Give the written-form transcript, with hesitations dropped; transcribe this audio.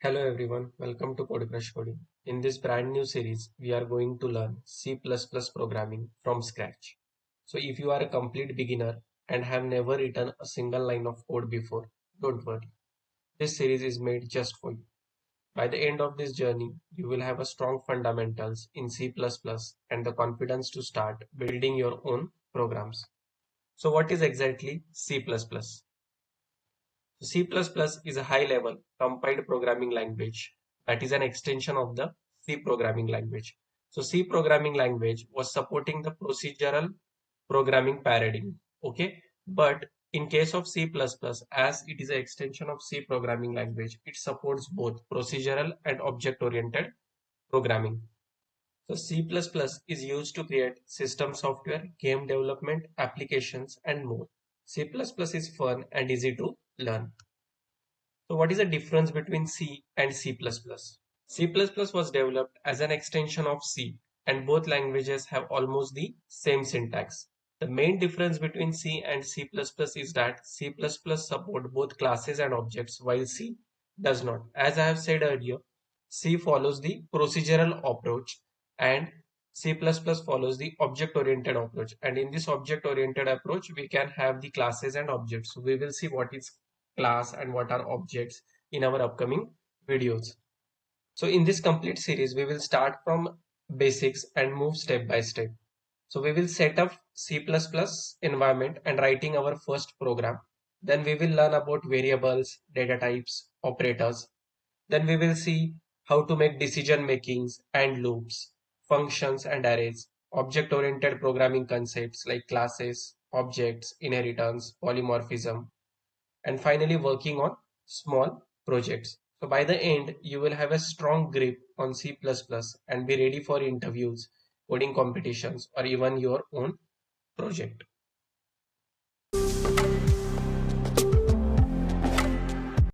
Hello everyone, welcome to Code Coding. In this brand new series, we are going to learn C++ programming from scratch. So if you are a complete beginner and have never written a single line of code before, don't worry. This series is made just for you. By the end of this journey, you will have a strong fundamentals in C++ and the confidence to start building your own programs. So what is exactly C++? C++ is a high-level compiled programming language that is an extension of the C programming language. So C programming language was supporting the procedural programming paradigm. Okay, but in case of C++, as it is an extension of C programming language, it supports both procedural and object-oriented programming. So C++ is used to create system software, game development, applications, and more. C++ is fun and easy to learn. So what is the difference between C and C++? C++ was developed as an extension of C, and both languages have almost the same syntax. The main difference between C and C++ is that C++ support both classes and objects while C does not. As I have said earlier, C follows the procedural approach and C++ follows the object-oriented approach. And in this object-oriented approach, we can have the classes and objects. So we will see what is class and what are objects in our upcoming videos. So in this complete series, we will start from basics and move step by step. So we will set up C++ environment and writing our first program. Then we will learn about variables, data types, operators. Then we will see how to make decision makings and loops, functions and arrays, object-oriented programming concepts like classes, objects, inheritance, polymorphism, and finally working on small projects. So by the end, you will have a strong grip on C++ and be ready for interviews, coding competitions, or even your own project.